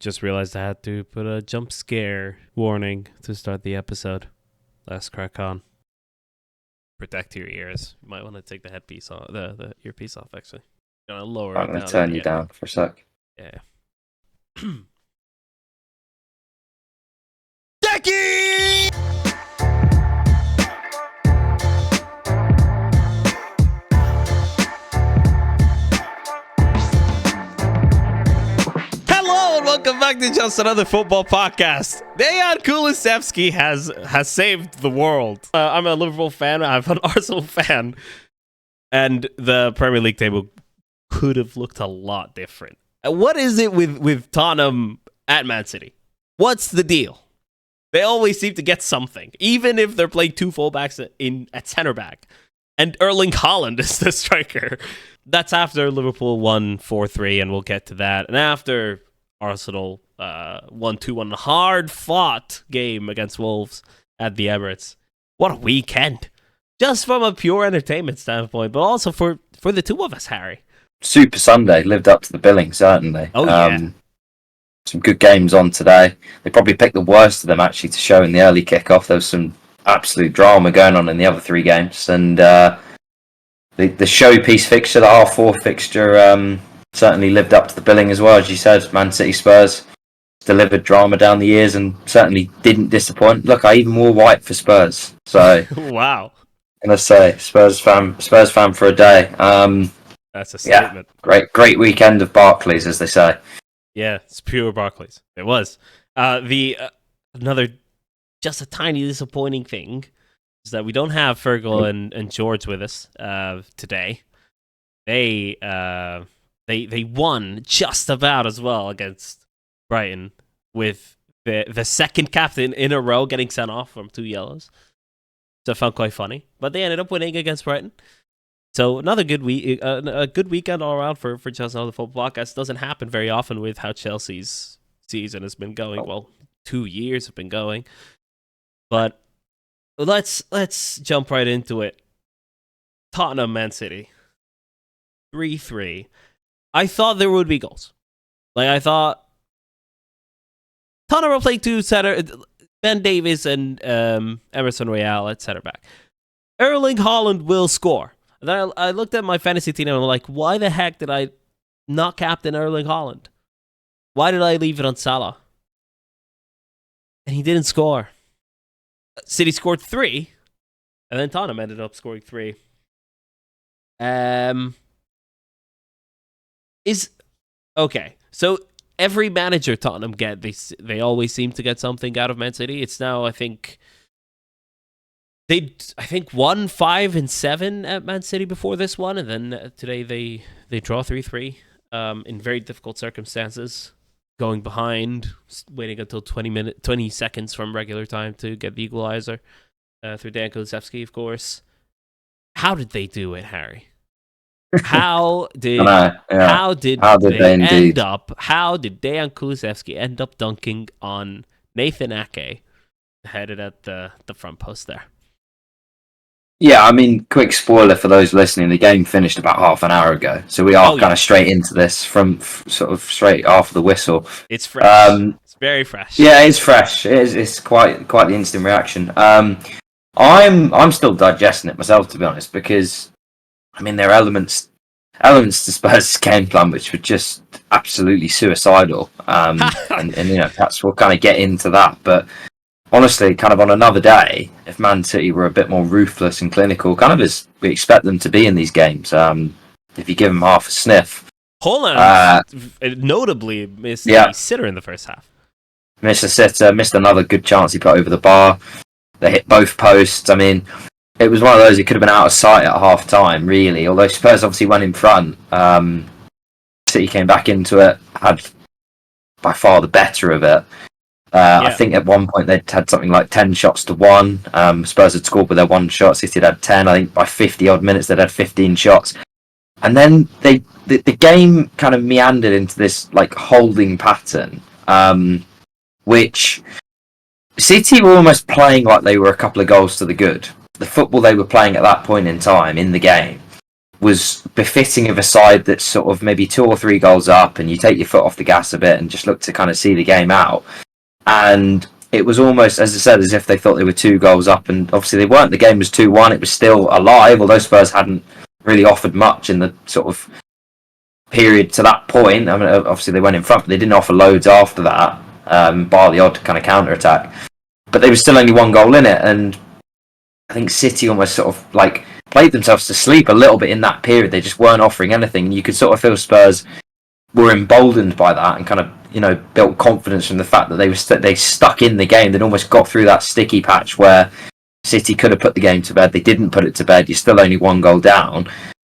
Just realized I had to put a jump scare warning to start the episode. Let's crack on. Protect your ears. You might want to take the headpiece off, the earpiece off, actually. I'm going to lower I'm going to turn you down for a sec. Yeah. Jackie! Hello and welcome back to Just Another Football Podcast. Dejan Kulusevski has saved the world. I'm a Liverpool fan. I'm an Arsenal fan. And the Premier League table could have looked a lot different. What is it with Tottenham at Man City? What's the deal? They always seem to get something, even if they're playing two fullbacks at centre back. And Erling Haaland is the striker. That's after Liverpool won 4-3, and we'll get to that. And after Arsenal won 2-1, hard-fought game against Wolves at the Emirates. What a weekend. Just from a pure entertainment standpoint, but also for the two of us, Harry. Super Sunday lived up to the billing, certainly. Oh, yeah. Some good games on today. They probably picked the worst of them, actually, to show in the early kickoff. There was some absolute drama going on in the other three games. And the showpiece fixture, the half-4 fixture, certainly lived up to the billing as well. As you said, Man City Spurs delivered drama down the years and certainly didn't disappoint. Look, I even wore white for Spurs. So, wow. I'm going to say, Spurs fan for a day. That's a statement. Yeah, great weekend of Barclays, as they say. Yeah, it's pure Barclays. It was. Another, just a tiny disappointing thing is that we don't have Fergal and George with us today. They won just about as well against Brighton with the second captain in a row getting sent off from 2 yellows. So I found quite funny. But they ended up winning against Brighton. So another good week, a good weekend all around for Just Another Football Podcast. Doesn't happen very often with how Chelsea's season has been going. Well, 2 years have been going. But let's jump right into it. Tottenham, Man City, 3-3. I thought there would be goals. I thought Tottenham were playing two center, Ben Davies and Emerson Royale at center back. Erling Haaland will score. And then I looked at my fantasy team and I'm like, why the heck did I not captain Erling Haaland? Why did I leave it on Salah? And he didn't score. City scored 3, and then Tottenham ended up scoring 3. Okay. So every manager Tottenham get, they always seem to get something out of Man City. It's now, I think won 5-7 at Man City before this one, and then today they draw 3-3 in very difficult circumstances, going behind, waiting until 20 seconds from regular time to get the equalizer through Dejan Kulusevski, of course. How did they do it, Harry? How did Dejan Kulusevski end up dunking on Nathan Ake, headed at the front post there? Yeah, I mean, quick spoiler for those listening, the game finished about half an hour ago, so we are kind of straight into this from sort of straight after the whistle. It's fresh. It's very fresh. Yeah, it's fresh. It's quite the instant reaction. I'm still digesting it myself, to be honest, because I mean there are elements to Spurs' game plan which were just absolutely suicidal, and you know we'll kind of get into that, but. Honestly, kind of on another day, if Man City were a bit more ruthless and clinical, kind of as we expect them to be in these games, if you give them half a sniff. Haaland notably missed a sitter in the first half. Missed a sitter, missed another good chance he put over the bar. They hit both posts. I mean, it was one of those, it could have been out of sight at half time, really. Although Spurs obviously went in front. City came back into it, had by far the better of it. I think at one point they'd had something like 10 shots to 1. Spurs had scored with their 1 shot. City had 10. I think by 50-odd minutes they'd had 15 shots. And then the game kind of meandered into this like holding pattern, which City were almost playing like they were a couple of goals to the good. The football they were playing at that point in time in the game was befitting of a side that's sort of maybe 2 or 3 goals up, and you take your foot off the gas a bit and just look to kind of see the game out. And it was almost, as I said, as if they thought they were 2 goals up, and obviously they weren't. The game was 2-1. It was still alive, although Spurs hadn't really offered much in the sort of period to that point. I mean, obviously they went in front, but they didn't offer loads after that, bar the odd kind of counter attack. But there was still only 1 goal in it, and I think City almost sort of like played themselves to sleep a little bit in that period. They just weren't offering anything, and you could sort of feel Spurs were emboldened by that and kind of, you know, built confidence from the fact that they stuck in the game. They'd almost got through that sticky patch where City could have put the game to bed. They didn't put it to bed. You're still only 1 goal down.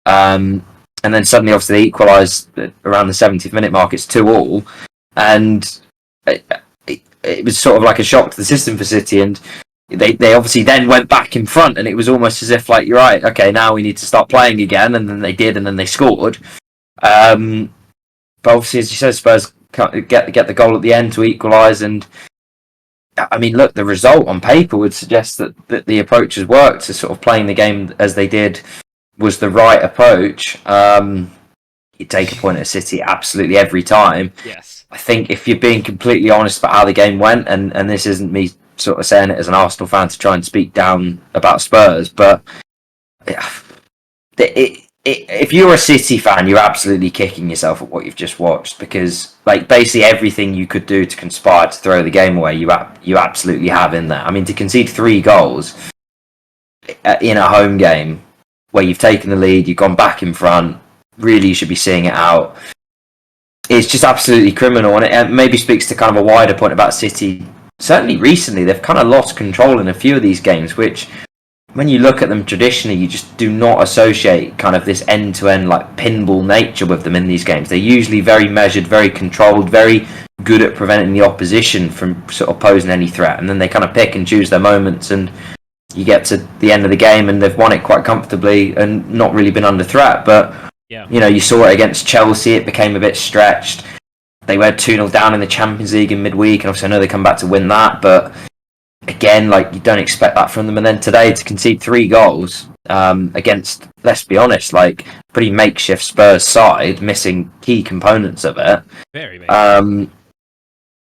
And then suddenly, obviously, they equalised around the 70th minute mark. It's 2-2. And it was sort of like a shock to the system for City. And they obviously then went back in front. And it was almost as if, like, you're right, okay, now we need to start playing again. And then they did, and then they scored. But obviously, as you said, Spurs can't get the goal at the end to equalise. And I mean, look, the result on paper would suggest that the approach has worked. To sort of playing the game as they did was the right approach. You take a point at City absolutely every time. Yes. I think if you're being completely honest about how the game went, and this isn't me sort of saying it as an Arsenal fan to try and speak down about Spurs, but if you're a City fan, you're absolutely kicking yourself at what you've just watched, because like basically everything you could do to conspire to throw the game away, you absolutely have in there. I mean, to concede 3 goals in a home game where you've taken the lead, you've gone back in front, really you should be seeing it out. It's just absolutely criminal, and it maybe speaks to kind of a wider point about City. Certainly recently, they've kind of lost control in a few of these games, which when you look at them traditionally, you just do not associate kind of this end-to-end like pinball nature with them in these games. They're usually very measured, very controlled, very good at preventing the opposition from sort of posing any threat, and then they kind of pick and choose their moments, and you get to the end of the game and they've won it quite comfortably and not really been under threat. But you know, you saw it against Chelsea, it became a bit stretched. They were 2-0 down in the Champions League in midweek, and obviously I know they come back to win that, but again, like, you don't expect that from them. And then today to concede 3 goals against, let's be honest, like pretty makeshift Spurs side, missing key components of it. Very makeshift.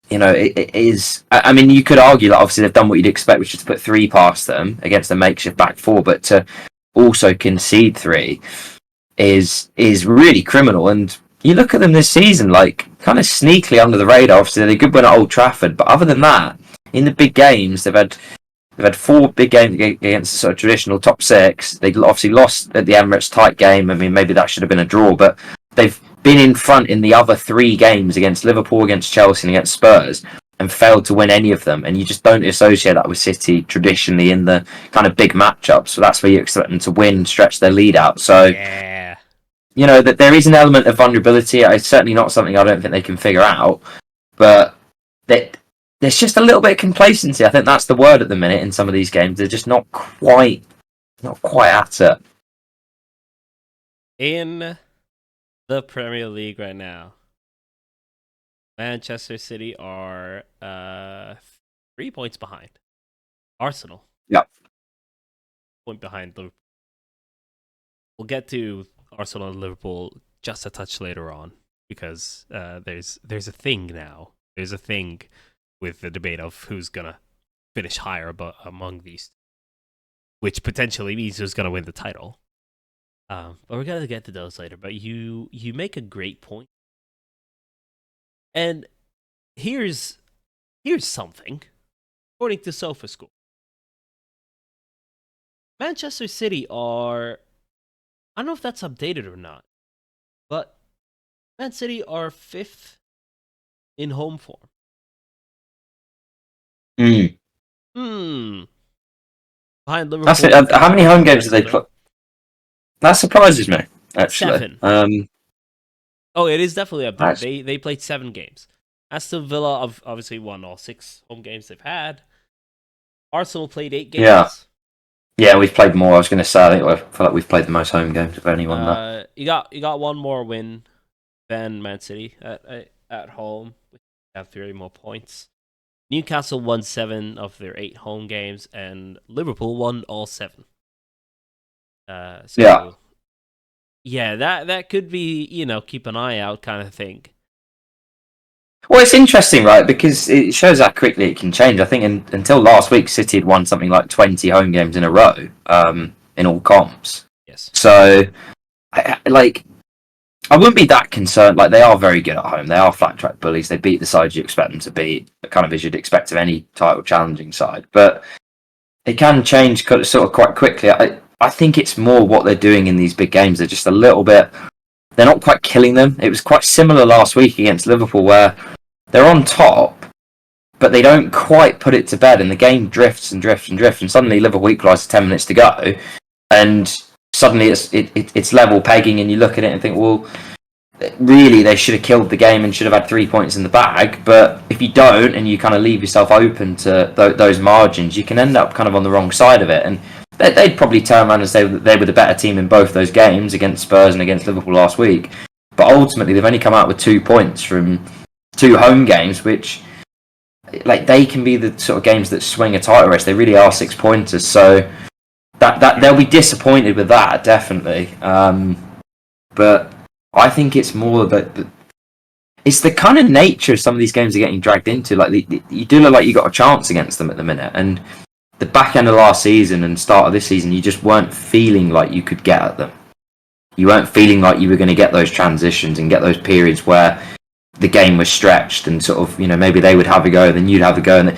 You know, it is. I mean, you could argue that obviously they've done what you'd expect, which is to put 3 past them against a makeshift back 4, but to also concede 3 is really criminal. And you look at them this season, like kind of sneakily under the radar. Obviously, they could win at Old Trafford, but other than that, in the big games, they've had 4 big games against the sort of traditional top 6. They obviously lost at the Emirates, tight game. I mean, maybe that should have been a draw, but they've been in front in the other 3 games against Liverpool, against Chelsea, and against Spurs, and failed to win any of them. And you just don't associate that with City traditionally in the kind of big matchups. So that's where you expect them to win, stretch their lead out. So, you know, that there is an element of vulnerability. It's certainly not something I don't think they can figure out, but there's just a little bit of complacency. I think that's the word at the minute in some of these games. They're just not quite at it. In the Premier League right now, Manchester City are 3 points behind Arsenal. Yep. Point behind Liverpool. We'll get to Arsenal and Liverpool just a touch later on, because there's a thing now. There's a thing with the debate of who's gonna finish higher among these, which potentially means who's gonna win the title. But we're gonna get to those later. But you make a great point, and here's something. According to SofaScore, Manchester City are, I don't know if that's updated or not, but Man City are 5th in home form. Behind Liverpool. How many home games have they put? That surprises me, actually. 7. Oh, it is definitely up there. They played 7 games. Aston Villa have obviously won all 6 home games they've had. Arsenal played 8 games. Yeah, we've played more. I was going to say, I feel like we've played the most home games of anyone. You got 1 more win than Man City at home. We have 3 more points. Newcastle won 7 of their 8 home games, and Liverpool won all 7. Yeah, that could be, keep an eye out kind of thing. Well, it's interesting, right? Because it shows how quickly it can change. I think until last week, City had won something like 20 home games in a row in all comps. Yes. So, I wouldn't be that concerned. Like, they are very good at home. They are flat track bullies. They beat the sides you expect them to beat, kind of as you'd expect of any title challenging side. But it can change sort of quite quickly. I think it's more what they're doing in these big games. They're just a little bit. They're not quite killing them. It was quite similar last week against Liverpool, where they're on top, but they don't quite put it to bed, and the game drifts and drifts and drifts, and suddenly Liverpool equalise 10 minutes to go, and suddenly it's level pegging, and you look at it and think, well, really they should have killed the game and should have had 3 points in the bag. But if you don't, and you kind of leave yourself open to those margins, you can end up kind of on the wrong side of it. And they'd probably turn around and say that they were the better team in both those games against Spurs and against Liverpool last week. But ultimately, they've only come out with 2 points from 2 home games, which, like, they can be the sort of games that swing a title race. They really are 6-pointers. So that they'll be disappointed with that, definitely. But I think it's more that it's the kind of nature of some of these games are getting dragged into. Like, you do look like you got a chance against them at the minute, and the back end of last season and start of this season, you just weren't feeling like you could get at them. You weren't feeling like you were going to get those transitions and get those periods where the game was stretched and sort of, maybe they would have a go, then you'd have a go, and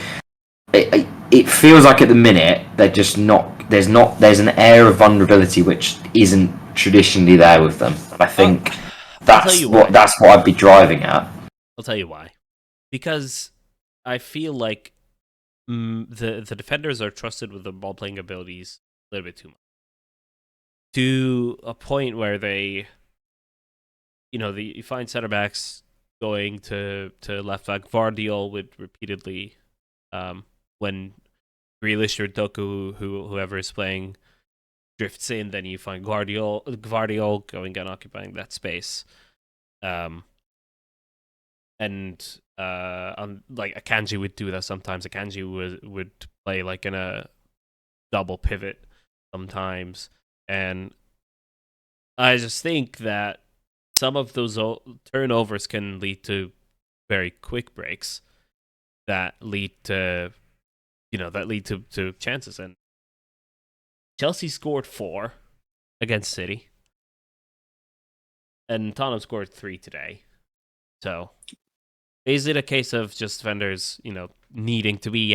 it feels like at the minute they're just not. There's an air of vulnerability which isn't traditionally there with them. And I think that's what I'd be driving at. I'll tell you why. Because I feel like the defenders are trusted with the ball playing abilities a little bit too much, to a point where they, you find center backs going to left back. Vardiol would repeatedly, when Grealish or Doku, whoever is playing, drifts in, then you find Gvardiol going and occupying that space. And like Akanji would do that sometimes. Akanji would play like in a double pivot sometimes, and I just think that some of those turnovers can lead to very quick breaks that lead to chances. And Chelsea scored 4 against City, and Tottenham scored 3 today. So is it a case of just defenders, needing to be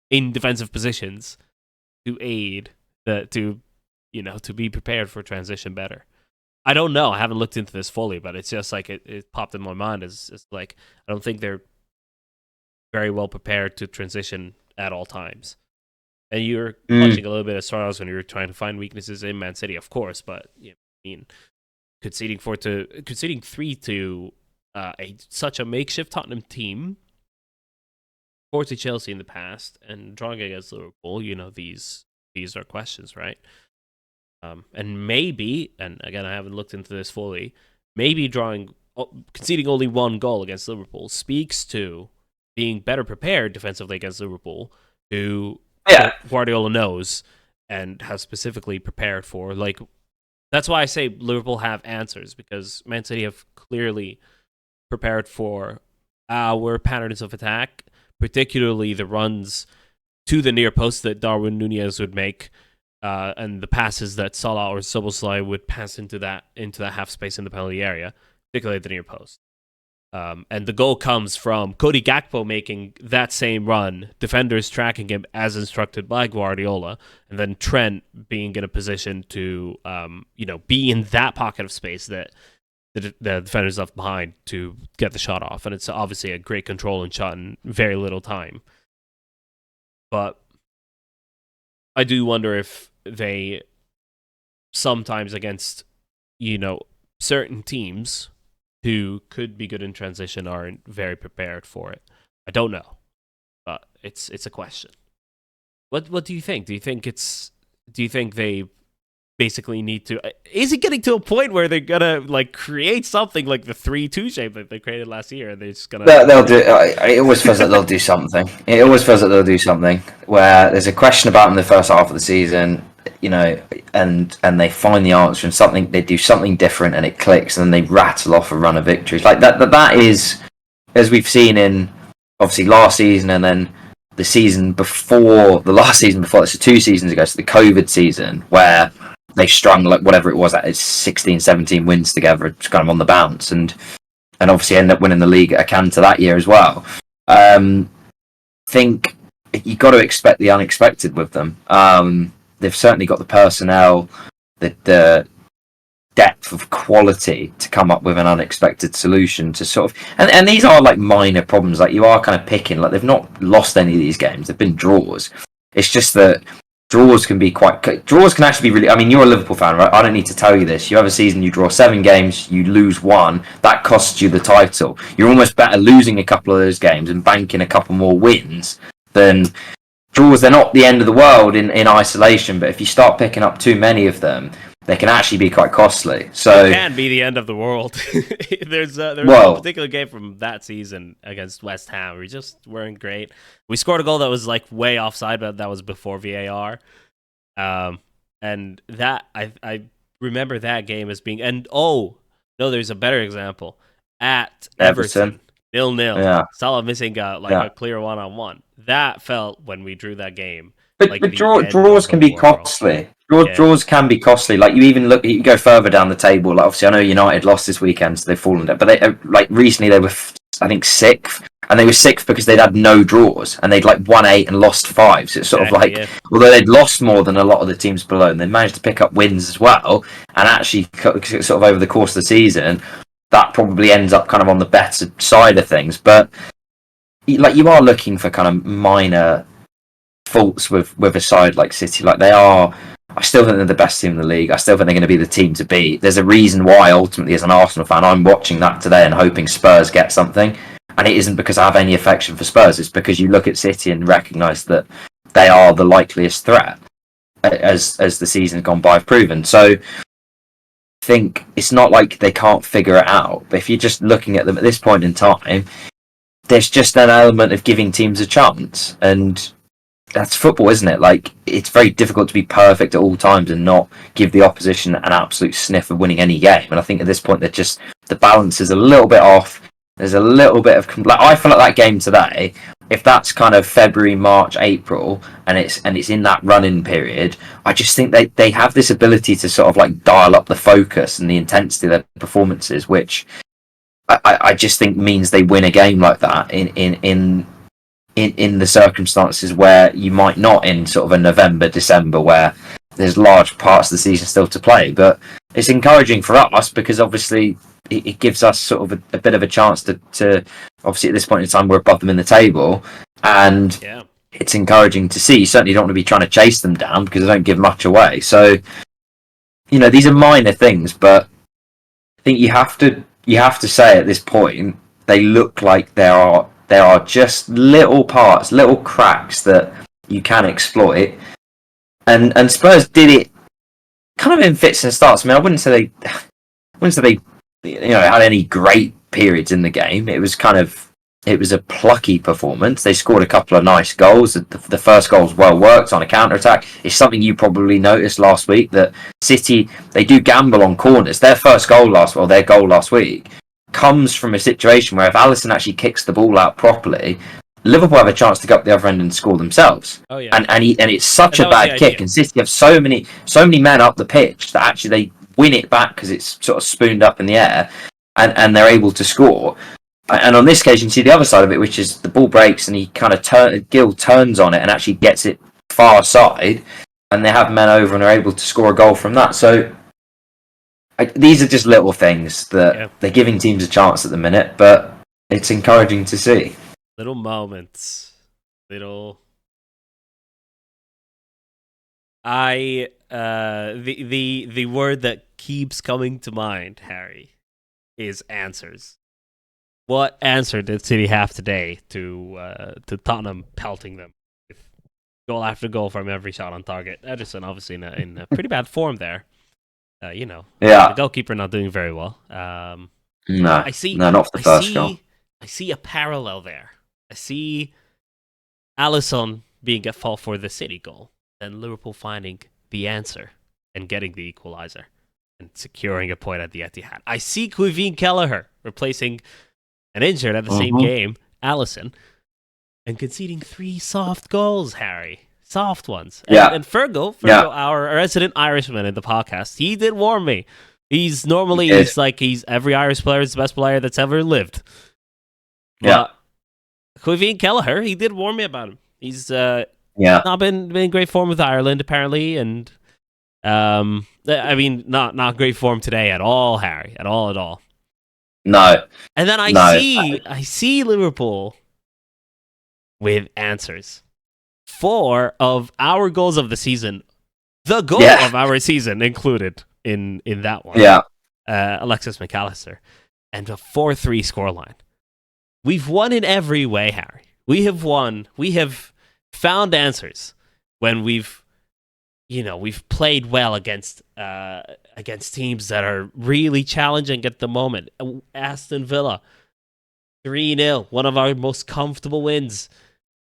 in defensive positions to aid to be prepared for transition better? I don't know. I haven't looked into this fully, but it's just like it popped in my mind as like, I don't think they're very well prepared to transition at all times. And you're watching a little bit of Stars when you're trying to find weaknesses in Man City, of course, but conceding 3 to such a makeshift Tottenham team, 4 to Chelsea in the past, and drawing against Liverpool, these are questions, right? And maybe, and again, I haven't looked into this fully, maybe conceding only 1 goal against Liverpool speaks to being better prepared defensively against Liverpool, who Guardiola knows and has specifically prepared for. Like, that's why I say Liverpool have answers, because Man City have clearly prepared for our patterns of attack, particularly the runs to the near post that Darwin Nunez would make, and the passes that Salah or Szoboszlai would pass into that half space in the penalty area, particularly at the near post. And the goal comes from Cody Gakpo making that same run, defenders tracking him as instructed by Guardiola, and then Trent being in a position to be in that pocket of space that the defenders left behind to get the shot off. And it's obviously a great control and shot in very little time. But I do wonder if they sometimes against, certain teams who could be good in transition aren't very prepared for it. I don't know, but it's a question. What do you think? Do you think they basically need to? Is it getting to a point where they're gonna create something like the 3-2 shape that they created last year, and they're just gonna? They'll do. It always feels like they'll do something. It always feels like they'll do something where there's a question about them in the first half of the season. and they find the answer and something, they do something different and it clicks, and then they rattle off a run of victories like that is, as we've seen in obviously last season, and then the season before, the last season before, so 2 seasons ago, so the COVID season, where they strung like whatever it was, that is 16, 17 wins together, it's kind of on the bounce, and obviously end up winning the league at a canter that year as well. Think you got to expect the unexpected with them. They've certainly got the personnel, the depth of quality to come up with an unexpected solution to sort of, and these are like minor problems, like you are kind of picking, like they've not lost any of these games, they've been draws. It's just that draws can actually be really, I mean, you're a Liverpool fan, right? I don't need to tell you this. You have a season, you draw 7 games, you lose 1, that costs you the title. You're almost better losing a couple of those games and banking a couple more wins than draws. They're not the end of the world in isolation, but if you start picking up too many of them, they can actually be quite costly. So it can be the end of the world. There's a particular game from that season against West Ham. We just weren't great. We scored a goal that was like way offside, but that was before VAR. And that I remember that game as being, and oh no, there's a better example at Everton 0-0. Yeah. Salah missing a clear 1-on-1. That felt when we drew that game. But draws can be costly. Draws can be costly. Like you go further down the table. Like obviously, I know United lost this weekend, so they've fallen down. But they recently they were, I think, 6th, and they were 6th because they'd had no draws, and they'd won 8 and lost 5. So it's sort of although they'd lost more than a lot of the teams below, and they managed to pick up wins as well. And actually, sort of over the course of the season, that probably ends up kind of on the better side of things. But you are looking for kind of minor faults with a side like City. Like they are, I still think they're the best team in the league. I still think they're going to be the team to beat. There's a reason why ultimately, as an Arsenal fan, I'm watching that today and hoping Spurs get something. And it isn't because I have any affection for Spurs. It's because you look at City and recognise that they are the likeliest threat, as the season's gone by, have proven. So I think it's not like they can't figure it out. But if you're just looking at them at this point in time, there's just an element of giving teams a chance. And that's football, isn't it? Like, it's very difficult to be perfect at all times and not give the opposition an absolute sniff of winning any game. And I think at this point, the balance is a little bit off. There's a little bit of I feel like that game today, if that's kind of February, March, April, and it's in that run-in period, I just think they have this ability to sort of dial up the focus and the intensity of their performances, which I just think means they win a game like that in the circumstances where you might not, in sort of a November, December, where there's large parts of the season still to play. But it's encouraging for us because obviously it gives us sort of a bit of a chance to obviously at this point in time we're above them in the table, and it's encouraging to see. You certainly don't want to be trying to chase them down because they don't give much away. So these are minor things, but I think you have to say at this point they look like there are just little parts, little cracks that you can exploit. And Spurs did it kind of in fits and starts. I mean, I wouldn't say they had any great periods in the game. It was a plucky performance. They scored a couple of nice goals. The first goal was well worked on a counter-attack. It's something you probably noticed last week, that City, they do gamble on corners. Their goal last week comes from a situation where if Alisson actually kicks the ball out properly, Liverpool have a chance to go up the other end and score themselves. Oh yeah, and it's such a bad kick, and City have so many men up the pitch that actually they win it back because it's sort of spooned up in the air, and they're able to score. And on this occasion, you see the other side of it, which is the ball breaks and he kind of Gill turns on it and actually gets it far side, and they have men over and are able to score a goal from that. So these are just little things that they're giving teams a chance at the minute, but it's encouraging to see. Little moments. The word that keeps coming to mind, Harry, is answers. What answer did City have today to Tottenham pelting them with goal after goal from every shot on target? Ederson obviously in a pretty bad form there. The goalkeeper not doing very well. No, not for the first goal. I see a parallel there. I see Alisson being at fault for the City goal, and Liverpool finding the answer and getting the equalizer and securing a point at the Etihad. I see Kevin Kelleher replacing an injured at the same game, Allison, and conceding 3 soft goals, Harry. Soft ones. And Fergal, our resident Irishman in the podcast, he did warn me. He's every Irish player is the best player that's ever lived. But Kevin Kelleher, he did warn me about him. He's not been in great form with Ireland apparently, and not great form today at all, Harry, at all. No. And then I see Liverpool with answers. 4 of our goals of the season, the goal of our season included in that one. Yeah. Alexis McAllister, and a 4-3 scoreline. We've won in every way, Harry. We have won. We have found answers when we've played well against teams that are really challenging at the moment. Aston Villa, 3-0, one of our most comfortable wins.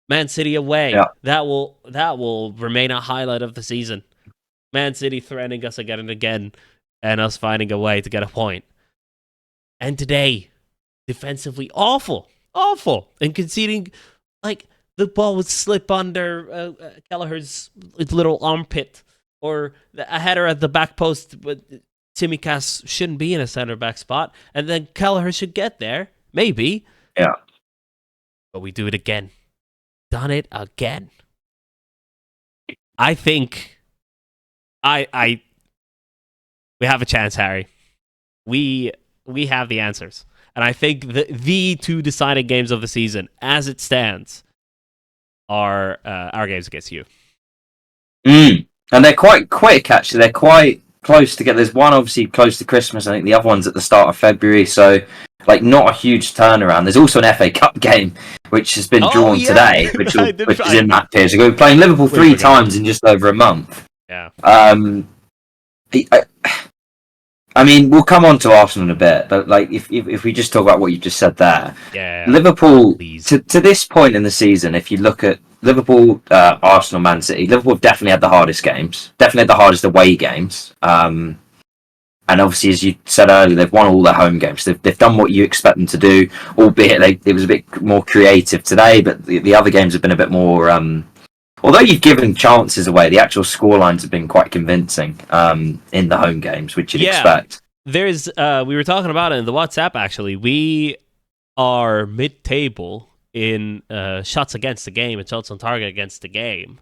Man City away, that will remain a highlight of the season. Man City threatening us again and again, and us finding a way to get a point. And today, defensively awful, and conceding, like, the ball would slip under Kelleher's little armpit, or a header at the back post, but Tsimikas shouldn't be in a center back spot, and then Kelleher should get there, maybe. Yeah. But we do it again. Done it again. I think we have a chance, Harry. We have the answers. And I think the 2 deciding games of the season, as it stands, are our games against you. And they're quite quick, actually. They're quite close together. There's one obviously close to Christmas. I think the other one's at the start of February. So, like, not a huge turnaround. There's also an FA Cup game, which has been drawn today, which is in that period. So we're playing Liverpool 3 times in just over a month. Yeah. I mean, we'll come on to Arsenal in a bit, but like if we just talk about what you just said there, Liverpool to this point in the season, if you look at Liverpool, Arsenal, Man City, Liverpool have definitely had the hardest games, definitely had the hardest away games, and obviously, as you said earlier, they've won all their home games. They've done what you expect them to do, albeit it was a bit more creative today, but the other games have been a bit more. Although you've given chances away, the actual scorelines have been quite convincing in the home games, which you'd expect. There's we were talking about it in the WhatsApp, actually. We are mid-table in shots against the game and shots on target against the game.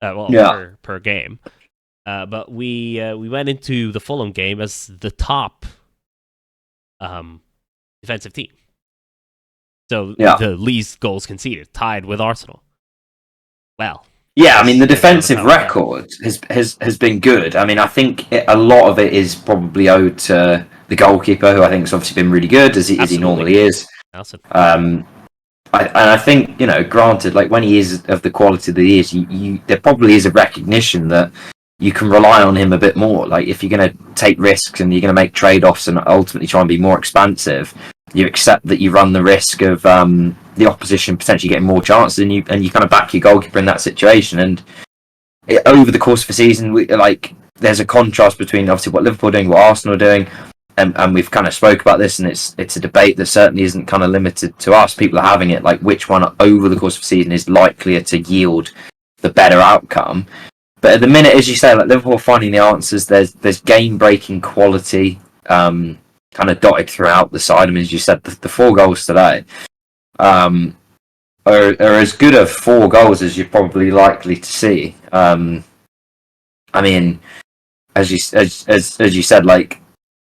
Per game. But we went into the Fulham game as the top defensive team. So the least goals conceded, tied with Arsenal. Well, I mean, the defensive record has been good. I mean, I think a lot of it is probably owed to the goalkeeper, who I think has obviously been really good, as he normally is. I think, granted, like when he is of the quality that he is, there probably is a recognition that you can rely on him a bit more. Like, if you're going to take risks and you're going to make trade-offs and ultimately try and be more expansive, you accept that you run the risk of the opposition potentially getting more chances, and you kind of back your goalkeeper in that situation. And over the course of the season, there's a contrast between obviously what Liverpool are doing, what Arsenal are doing, and we've kind of spoke about this, and it's a debate that certainly isn't kind of limited to us. People are having it, like which one over the course of the season is likelier to yield the better outcome. But at the minute, as you say, like Liverpool finding the answers, there's game-breaking quality kind of dotted throughout the side. I mean, as you said, the 4 goals today are as good of 4 goals as you're probably likely to see. I mean, as you said, like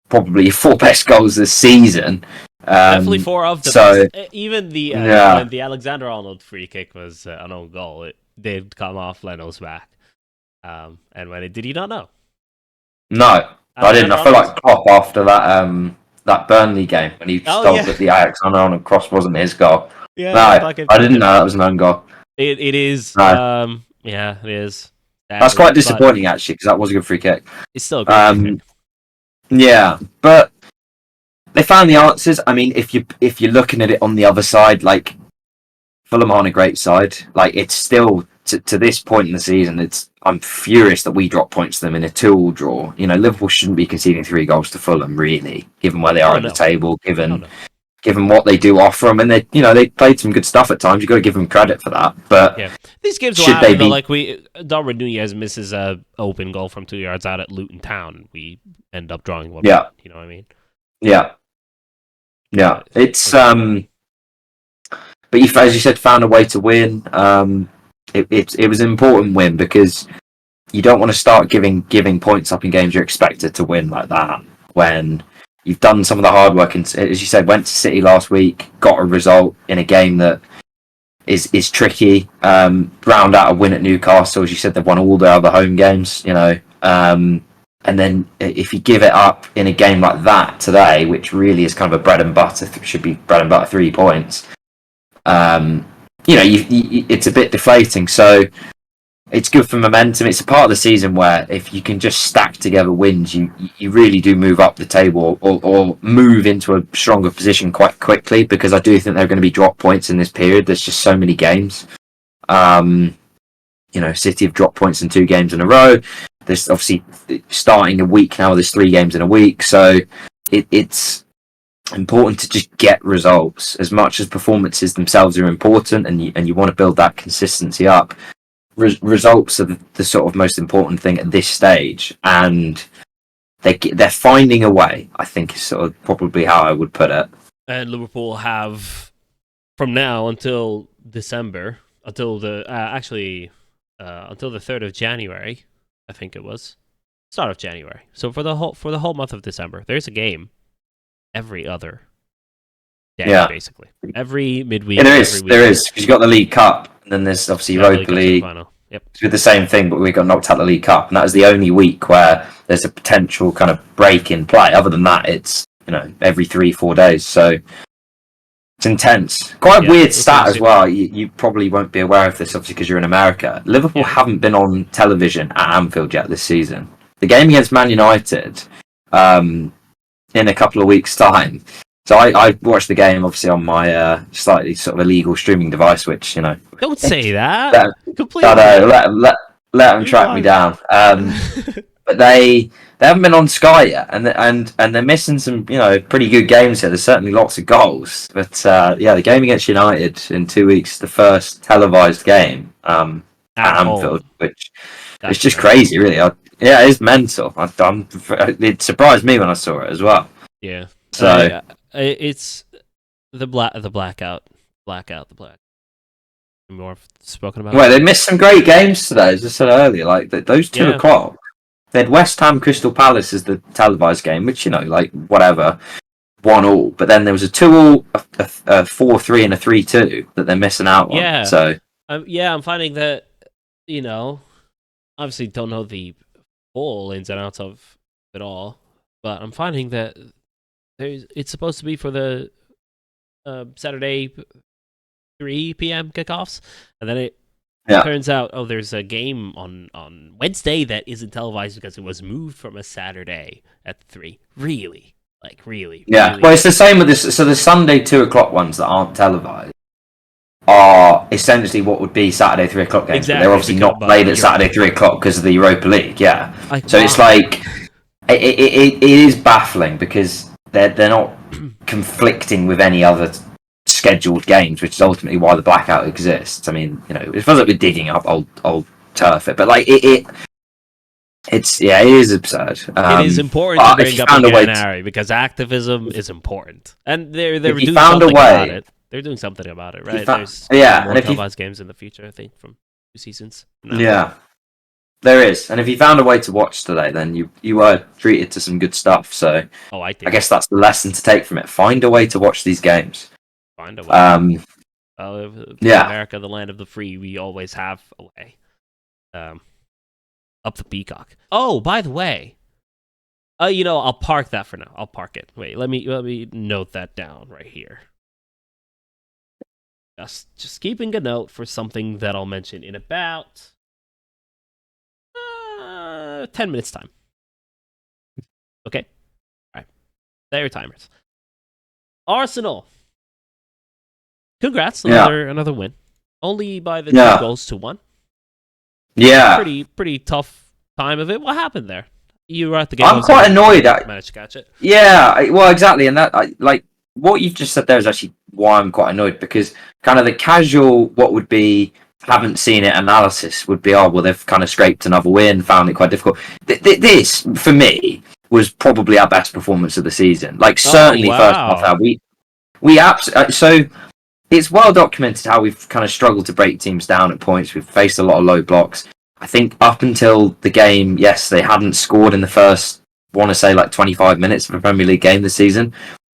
probably 4 best goals this season. Definitely 4 of them. So, even when the Alexander Arnold free kick was an own goal, it did come off Leno's back. And when it did, you not know? No, I didn't. I feel like Klopp after that Burnley game when he stopped that the Ajax on cross wasn't his goal. Yeah, no, I didn't know that was an own goal. It is. No. It is. That's quite disappointing actually, because that was a good free kick. It's still a good free kick. Yeah, but they found the answers. I mean, if you're looking at it on the other side, like Fulham aren't a great side. Like, it's still, to this point in the season, I'm furious that we dropped points to them in a 2-2 draw. You know, Liverpool shouldn't be conceding 3 goals to Fulham, really, given where they are at the table, given what they do offer them, and they played some good stuff at times. You've got to give them credit for that. But yeah, these games will happen though. Like Darwin Nunez misses a open goal from 2 yards out at Luton Town. We end up drawing 1. Yeah, you know what I mean. Yeah. It's but as you said, found a way to win. It was an important win because you don't want to start giving points up in games you're expected to win like that when you've done some of the hard work, and as you said, went to City last week, got a result in a game that is tricky. Round out a win at Newcastle, as you said, they've won all their other home games. You know, and then if you give it up in a game like that today, which really is kind of a bread and butter, should be bread and butter 3 points. It's a bit deflating. So it's good for momentum. It's a part of the season where if you can just stack together wins, you really do move up the table or move into a stronger position quite quickly, because I do think there are going to be drop points in this period. There's just so many games. City have dropped points in 2 games in a row. There's obviously starting a week now, there's 3 games in a week. So it's important to just get results as much as performances themselves are important, and you want to build that consistency up. Results are the sort of most important thing at this stage, and they're finding a way, I think, is sort of probably how I would put it. And Liverpool have, from now until December, until the 3rd of January, I think it was, start of January. So for the whole month of December, there's a game every other day, basically. Every midweek. Yeah, there is, because you've got the League Cup, and then there's obviously Europa League. Yep. It's with the same thing, but we got knocked out of the League Cup, and that was the only week where there's a potential kind of break in play. Other than that, it's every 3-4 days. So it's intense. Quite a weird stat as well. You probably won't be aware of this, obviously, because you're in America. Liverpool haven't been on television at Anfield yet this season. The game against Man United in a couple of weeks' time. So I watched the game, obviously, on my slightly sort of illegal streaming device, which, Don't say that. Completely. Let them track me down. But they haven't been on Sky yet, and they're missing some pretty good games here. There's certainly lots of goals, but the game against United in 2 weeks, the first televised game at Anfield, which is just crazy, really. It is mental. It surprised me when I saw it as well. Yeah. So it's the blackout. More spoken about. Well, they missed some great games today, as I said earlier. Like those 2 o'clock, they had West Ham Crystal Palace as the televised game, which whatever, 1-1. But then there was a 2-2, a 4-3, and a 3-2 that they're missing out on. Yeah. So I'm finding that obviously don't know the full ins and outs of it all, but I'm finding that it's supposed to be for the Saturday 3 p.m. kickoffs, and then it turns out there's a game on Wednesday that isn't televised because it was moved from a Saturday at 3. Really? Really? Well, it's the same with this. So the Sunday 2 o'clock ones that aren't televised are essentially what would be Saturday 3 o'clock games. Exactly. But they're obviously not played at Saturday 3 o'clock because of the Europa League. Yeah. So it's it is baffling because they're not conflicting with any other scheduled games, which is ultimately why the blackout exists. I mean, it feels like we're digging up old turf, but it is absurd. It is important to bring up again, because activism is important, and they're doing something about it. They're doing something about it, right? There's more televised games in the future, I think, from 2 seasons. Yeah. There is, and if you found a way to watch today, then you were treated to some good stuff. So I guess that's the lesson to take from it. Find a way to watch these games. Find a way. America, the land of the free, we always have a way. Up the peacock. Oh, by the way, I'll park that for now. I'll park it. Wait, let me note that down right here. Just keeping a note for something that I'll mention in about 10 minutes time. Okay? All right. Set your timers. Arsenal. Congrats, another win. Only by the 2 goals to 1. Yeah, Pretty tough time of it. What happened there? You were at the game. I'm quite annoyed. Managed to catch it. Yeah, well, exactly, and that like what you've just said there is actually why I'm quite annoyed, because kind of the casual, what would be haven't seen it analysis would be, oh well, they've kind of scraped another win, found it quite difficult. This for me was probably our best performance of the season. Like certainly first half hour, so it's well documented how we've kind of struggled to break teams down at points. We've faced a lot of low blocks. I think up until the game, yes, they hadn't scored in the first, want to say like 25 minutes of a Premier League game this season,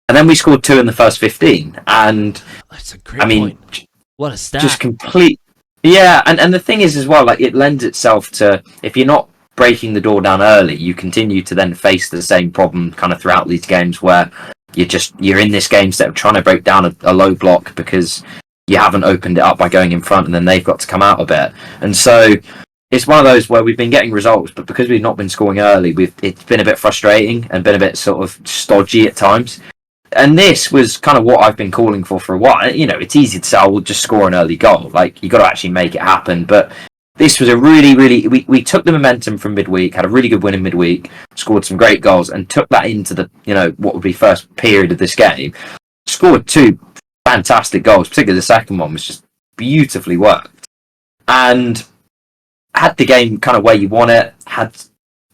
and then we scored 2 in the first 15. And that's a great point. What a stat! Just complete. Yeah, and the thing is as well, like it lends itself to, if you're not breaking the door down early, you continue to then face the same problem kind of throughout these games where you're in this game instead of trying to break down a low block because you haven't opened it up by going in front, and then they've got to come out a bit. And so it's one of those where we've been getting results, but because we've not been scoring early, it's been a bit frustrating and been a bit sort of stodgy at times. And this was kind of what I've been calling for a while. You know, it's easy to say, oh, we'll just score an early goal. Like, you got to actually make it happen. But this was a really, we took the momentum from midweek, had a really good win in midweek, scored some great goals, and took that into the, you know, what would be first period of this game. Scored 2 fantastic goals, particularly the second one was just beautifully worked. And had the game kind of where you want it, had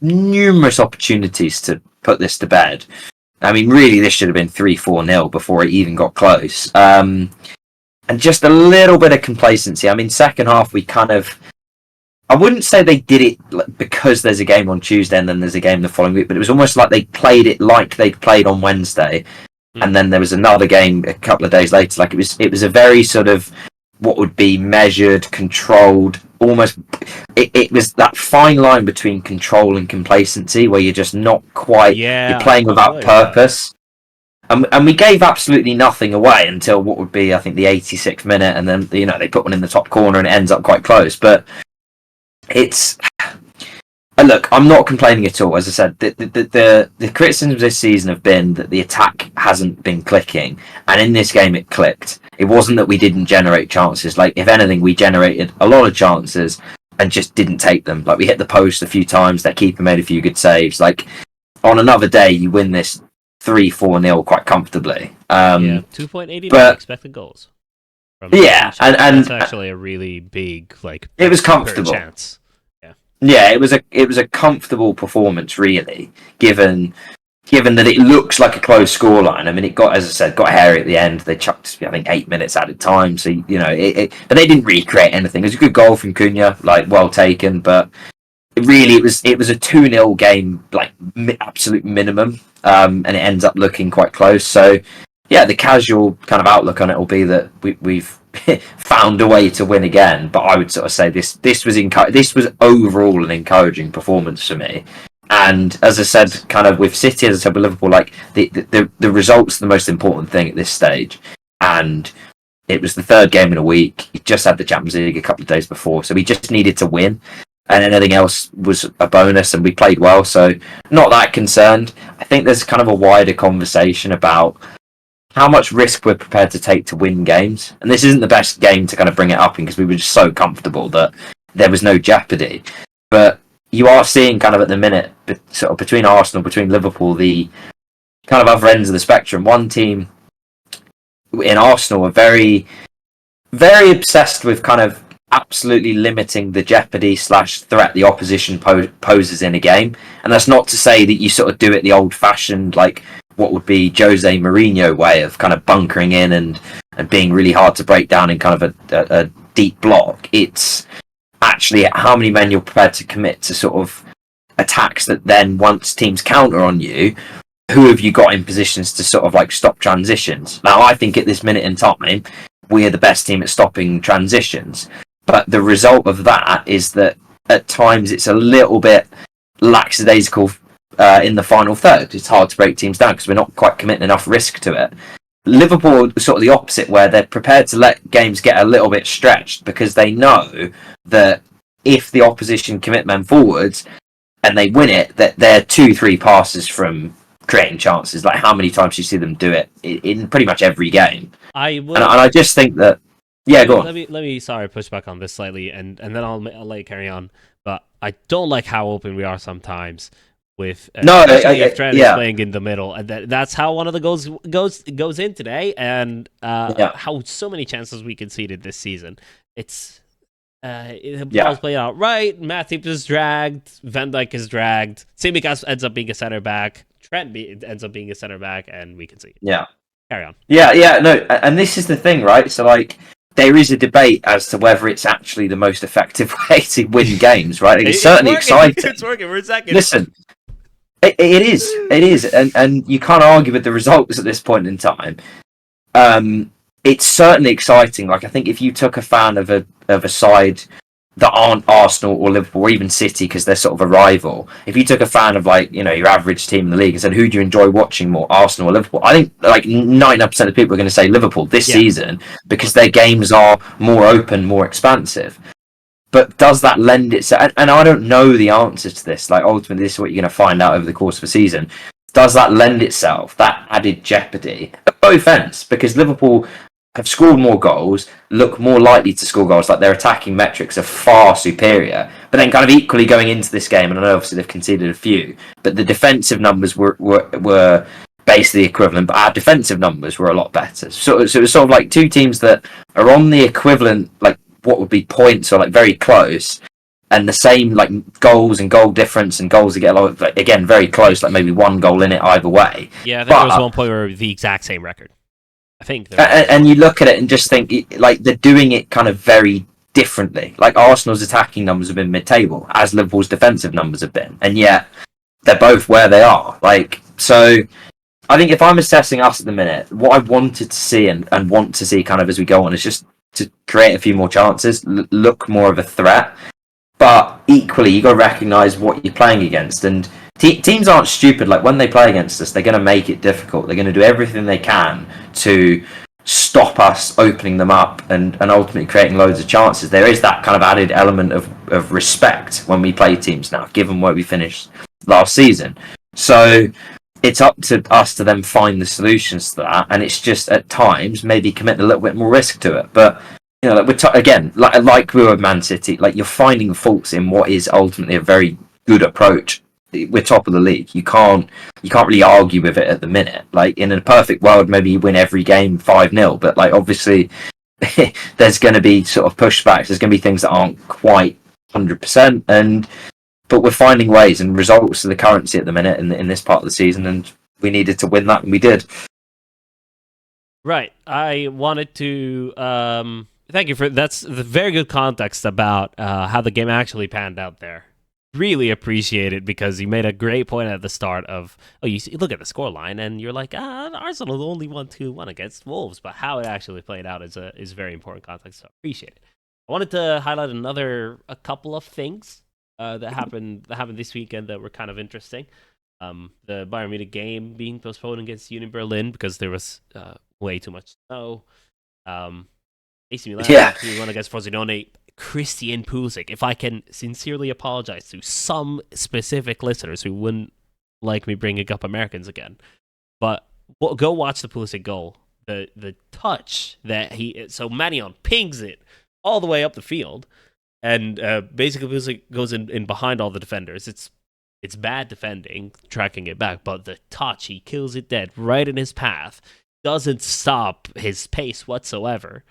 numerous opportunities to put this to bed. I mean, really, this should have been 3-4-0 before it even got close. And just a little bit of complacency. I mean, second half, we kind of... I wouldn't say they did it because there's a game on Tuesday and then there's a game the following week, but it was almost like they played it like they'd played on Wednesday. And then there was another game a couple of days later. Like, it was a very sort of what would be measured, controlled, almost... It was that fine line between control and complacency where you're just not quite... you're playing without purpose. And we gave absolutely nothing away until what would be, I think, the 86th minute, and then, you know, they put one in the top corner and it ends up quite close. But it's... And look, I'm not complaining at all. As I said, the criticisms this season have been that the attack hasn't been clicking, and in this game it clicked. It wasn't that we didn't generate chances. Like, if anything, we generated a lot of chances and just didn't take them. Like, we hit the post a few times, their keeper made a few good saves. Like, on another day, you win this 3-4-0 quite comfortably. 2.89 expected goals. Yeah, and that's actually a really big, like, it was comfortable chance. Yeah, it was a comfortable performance, really, given that it looks like a close scoreline. I mean, it got, as I said, got hairy at the end. They chucked, I think, 8 minutes added time. So, you know, but they didn't recreate anything. It was a good goal from Cunha, like, well taken, but really it was a 2-0 game, like, absolute minimum, and it ends up looking quite close. So, yeah, the casual kind of outlook on it will be that we've found a way to win again. But I would sort of say this was overall an encouraging performance for me. And as I said, kind of with City, as I said with Liverpool, like the results are the most important thing at this stage. And it was the 3rd game in a week. He just had the Champions League a couple of days before, so we just needed to win. And anything else was a bonus, and we played well, so not that concerned. I think there's kind of a wider conversation about how much risk we're prepared to take to win games. And this isn't the best game to kind of bring it up in, because we were just so comfortable that there was no jeopardy. But you are seeing kind of at the minute, sort of between Arsenal, between Liverpool, the kind of other ends of the spectrum. One team in Arsenal are very, very obsessed with kind of absolutely limiting the jeopardy / threat the opposition poses in a game. And that's not to say that you sort of do it the old-fashioned, like, what would be Jose Mourinho way of kind of bunkering in and being really hard to break down in kind of a deep block. It's actually how many men you're prepared to commit to sort of attacks that then, once teams counter on you, who have you got in positions to sort of like stop transitions? Now, I think at this minute in time, we are the best team at stopping transitions. But the result of that is that at times it's a little bit lackadaisical in the final third. It's hard to break teams down because we're not quite committing enough risk to it. Liverpool are sort of the opposite, where they're prepared to let games get a little bit stretched because they know that if the opposition commit men forwards and they win it, that they're 2-3 passes from creating chances. Like, how many times do you see them do it in pretty much every game? And I just think that Yeah, go on. Let me sorry push back on this slightly, and then I'll let you carry on. But I don't like how open we are sometimes with No, especially if Trent is yeah, playing in the middle, and that's how one of the goals goes in today, and yeah, how so many chances we conceded this season. It's the ball's yeah, played out right. Matip is dragged. Van Dijk is dragged. Tsimikas ends up being a center back. Ends up being a center back, and we concede. yeah. Carry on. Yeah, no, and this is the thing, right? So, like, there is a debate as to whether it's actually the most effective way to win games, right? Like, it's certainly working. exciting. It's working for a second. Listen, it is, and you can't argue with the results at this point in time. It's certainly exciting. Like, I think if you took a fan of a side that aren't Arsenal or Liverpool or even City because they're sort of a rival. If you took a fan of like your average team in the league and said who do you enjoy watching more, Arsenal or Liverpool, I think like 99% of people are going to say Liverpool this season because their games are more open, more expansive. But does that lend itself? And I don't know the answers to this. Like ultimately, this is what you're going to find out over the course of a season. Does that lend itself that added jeopardy at both ends? Because Liverpool have scored more goals, look more likely to score goals, like their attacking metrics are far superior. But then kind of equally going into this game, and I know obviously they've conceded a few, but the defensive numbers were basically equivalent, but our defensive numbers were a lot better. So it was sort of like two teams that are on the equivalent, like what would be points or like very close, and the same like goals and goal difference and goals that get like, again very close, like maybe one goal in it either way. Yeah, I think there was one point where the exact same record. I think. And you look at it and just think like they're doing it kind of very differently. Like Arsenal's attacking numbers have been mid-table, as Liverpool's defensive numbers have been, and yet they're both where they are. Like so, I think if I'm assessing us at the minute, what I wanted to see and want to see kind of as we go on is just to create a few more chances, look more of a threat. But equally, you got to recognise what you're playing against, and teams aren't stupid. Like when they play against us, they're going to make it difficult. They're going to do everything they can to stop us opening them up and ultimately creating loads of chances. There is that kind of added element of respect when we play teams now, given where we finished last season. So it's up to us to then find the solutions to that, and it's just at times maybe commit a little bit more risk to it. But like again, like we were with Man City, like you're finding faults in what is ultimately a very good approach. We're top of the league. You can't really argue with it at the minute. Like in a perfect world, maybe you win every game 5-0, but like obviously there's going to be sort of pushbacks. There's going to be things that aren't quite 100%, but we're finding ways, and results are the currency at the minute in this part of the season, and we needed to win that, and we did. Right. I wanted to thank you for that's the very good context about how the game actually panned out there. Really appreciate it because you made a great point at the start of you look at the scoreline and you're like Arsenal only won 2-1 against Wolves, but how it actually played out is very important context. So I appreciate it. I wanted to highlight a couple of things that happened this weekend that were kind of interesting. The Bayern Munich game being postponed against Union Berlin because there was way too much snow. AC Milan 3-1 against Frosinone. Christian Pulisic. If I can sincerely apologize to some specific listeners who wouldn't like me bringing up Americans again, but go watch the Pulisic goal. The touch that so Manion pings it all the way up the field, and basically Pulisic goes in behind all the defenders. It's bad defending, tracking it back, but the touch, he kills it dead right in his path. Doesn't stop his pace whatsoever.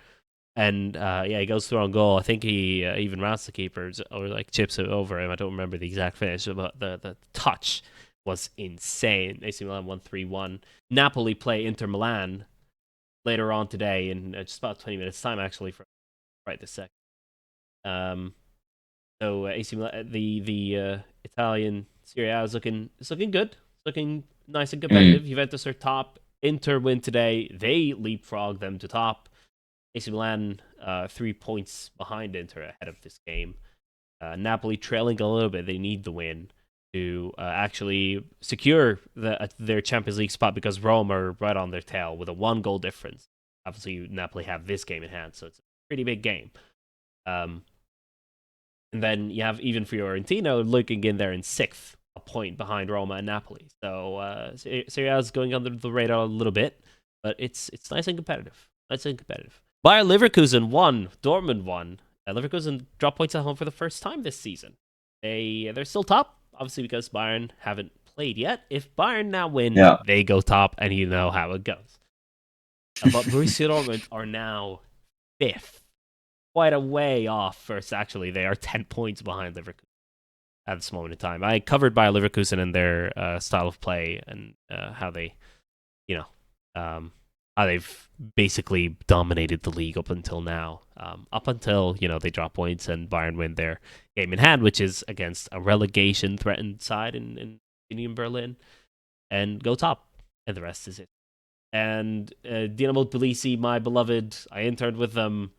And he goes through on goal. I think he even rounds the keeper or like chips it over him. I don't remember the exact finish, but the touch was insane. AC Milan won 3-1. Napoli play Inter Milan later on today in just about 20 minutes time, actually, for right this second. So AC Milan, the Italian Serie A is looking good, looking nice and competitive. Juventus are top. Inter win today. They leapfrog them to top. AC Milan 3 points behind Inter ahead of this game. Napoli trailing a little bit. They need the win to actually secure their Champions League spot because Rome are right on their tail with a 1-goal difference. Obviously, Napoli have this game in hand, so it's a pretty big game. And then you have even Fiorentina looking in there in 6th, a point behind Roma and Napoli. So Serie A is going under the radar a little bit, but it's nice and competitive. Bayer Leverkusen won. Dortmund won. Leverkusen dropped points at home for the first time this season. They're still top, obviously, because Bayern haven't played yet. If Bayern now win, they go top, and you know how it goes. But Borussia Dortmund are now 5th. Quite a way off first, actually. They are 10 points behind Leverkusen at this moment in time. I covered Bayer Leverkusen and their style of play and how they, how they've basically dominated the league up until now. Up until, they drop points and Bayern win their game in hand, which is against a relegation-threatened side in Union Berlin, and go top. And the rest is it. And Dinamo Tbilisi, my beloved, I interned with them.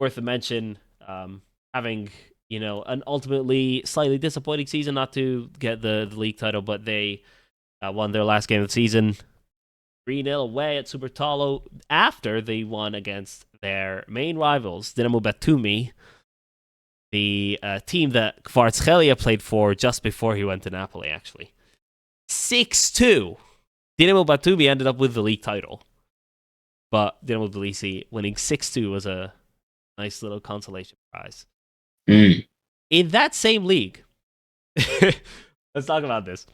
Worth a mention, having an ultimately slightly disappointing season, not to get the league title, but they won their last game of the season 3-0 away at Supertalo after they won against their main rivals, Dinamo Batumi, the team that Kvaratskhelia played for just before he went to Napoli, actually. 6-2. Dinamo Batumi ended up with the league title, but Dinamo Tbilisi winning 6-2 was a nice little consolation prize. In that same league, let's talk about this.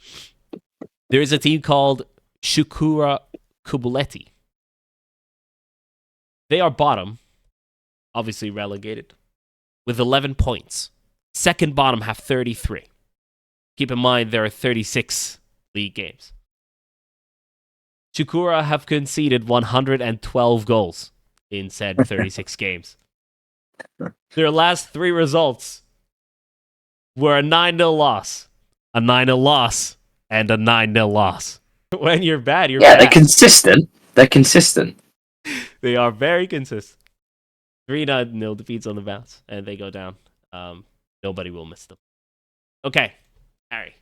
There is a team called Shukura Kubuleti. They are bottom, obviously relegated, with 11 points. Second bottom have 33. Keep in mind there are 36 league games. Shukura have conceded 112 goals in said 36 games. Their last 3 results were a 9-0 loss, a 9-0 loss, and a 9-0 loss. When you're bad, you're bad. Yeah, they're consistent. They're consistent. They are very consistent. 3-0 defeats on the bounce, and they go down. Nobody will miss them. Okay, Harry.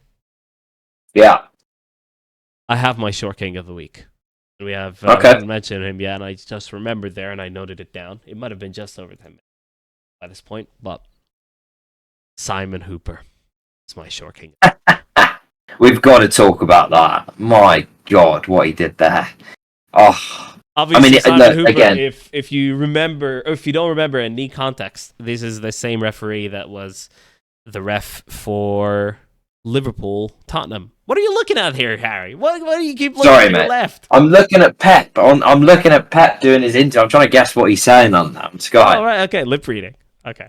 Yeah. I have my short king of the week. We have okay. I haven't mentioned him yet, and I just remembered there, and I noted it down. It might have been just over 10 minutes by this point, but Simon Hooper is my short king. We've got to talk about that. My God, what he did there. Oh, obviously, Simon Hooper. Again, if you remember, or if you don't remember in any context, this is the same referee that was the ref for Liverpool, Tottenham. What are you looking at here, Harry? What do you keep looking to your left? I'm looking at Pep. I'm looking at Pep doing his interview. I'm trying to guess what he's saying on that. Sky. All right, okay, lip reading. Okay,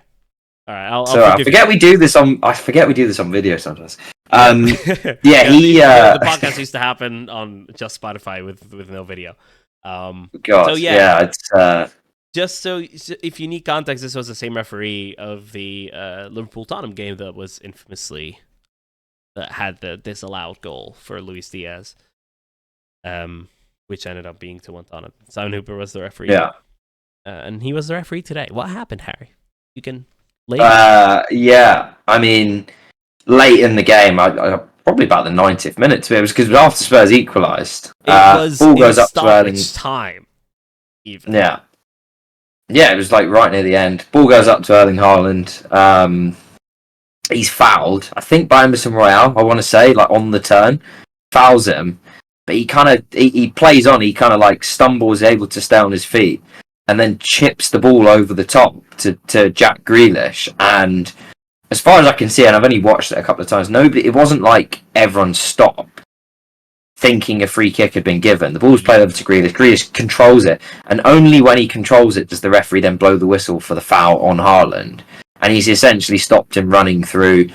all right. I'll I forget we do this on. I forget we do this on video sometimes. The podcast used to happen on just Spotify with no video. God, so it's just so if you need context, this was the same referee of the Liverpool Tottenham game that was infamously that had the disallowed goal for Luis Diaz, which ended up being 2-1 Tottenham. Simon Hooper was the referee. Yeah, and he was the referee today. What happened, Harry? You can lay. Yeah, I mean, late in the game, I probably about the 90th minute. It was because after Spurs equalised. It was ball goes up to Erling. Time. Even. Yeah, it was like right near the end. Ball goes up to Erling Haaland. He's fouled, I think, by Emerson Royale, I want to say, like on the turn. Fouls him. But he kind of, he plays on, he kind of like stumbles, able to stay on his feet, and then chips the ball over the top to Jack Grealish. And as far as I can see, and I've only watched it a couple of times, it wasn't like everyone stopped thinking a free kick had been given. The ball's played over to Grealish. Grealish controls it. And only when he controls it does the referee then blow the whistle for the foul on Haaland. And he's essentially stopped him running through,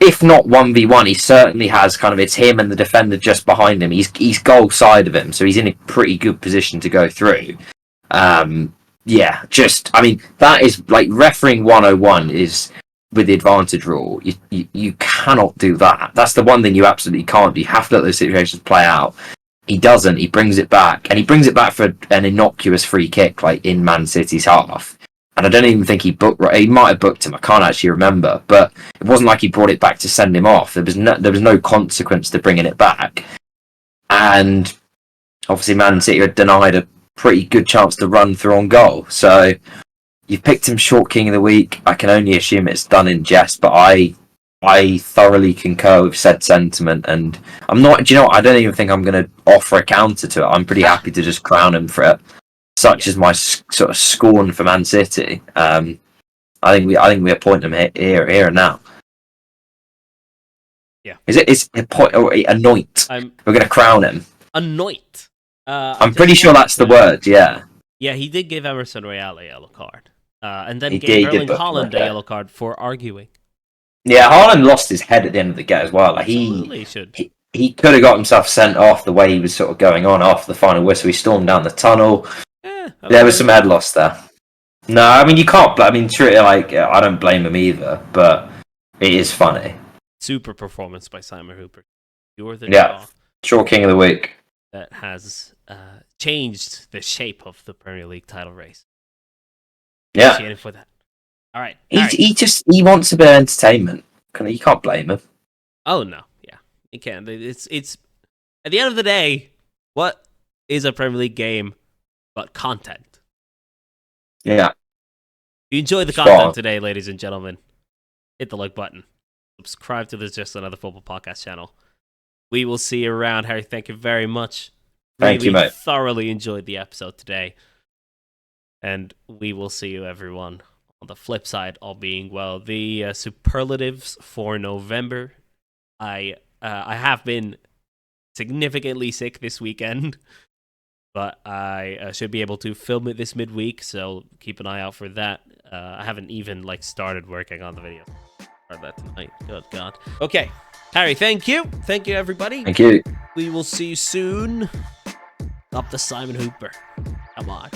if not 1v1, he certainly has kind of, it's him and the defender just behind him. He's goal side of him, so he's in a pretty good position to go through. That is like refereeing 101 is with the advantage rule. You cannot do that. That's the one thing you absolutely can't do. You have to let those situations play out. He doesn't. He brings it back, and he brings it back for an innocuous free kick, like in Man City's half. And I don't even think he booked. He might have booked him. I can't actually remember. But it wasn't like he brought it back to send him off. There was no consequence to bringing it back. And obviously, Man City had denied a pretty good chance to run through on goal. So you've picked him short king of the week. I can only assume it's done in jest, but I thoroughly concur with said sentiment. And I'm not. Do you know what? I don't even think I'm going to offer a counter to it. I'm pretty happy to just crown him for it. such as my sort of scorn for Man City. I think we appoint them here and now. Yeah. Is appoint or anoint? We're going to crown him. Anoint. I'm pretty sure that's the word. Yeah. Yeah, he did give Emerson Royale a yellow card, and then He gave did, Erling Haaland a yellow card for arguing. Yeah, Haaland lost his head at the end of the game as well. Like he could have got himself sent off the way he was sort of going on after the final whistle. He stormed down the tunnel. There was some head loss there. No, I mean you can't. I mean, I don't blame him either, but it is funny. Super performance by Simon Hooper. You're the Sure, King of the Week. That has changed the shape of the Premier League title race. Yeah. Appreciate for that. All right. He wants a bit of entertainment. You can't blame him. Oh no, yeah, you can't. It's at the end of the day, what is a Premier League game but content? Yeah. If you enjoyed the content today, ladies and gentlemen, hit the like button. Subscribe to this Just Another Football Podcast channel. We will see you around. Harry, thank you very much. Thank you, mate. Thoroughly enjoyed the episode today. And we will see you, everyone, on the flip side, all being well. The superlatives for November. I have been significantly sick this weekend, but I should be able to film it this midweek, so keep an eye out for that. I haven't even started working on the video. Start that tonight. Good God. Okay, Harry, thank you. Thank you, everybody. Thank you. We will see you soon. Up to Simon Hooper. Come on.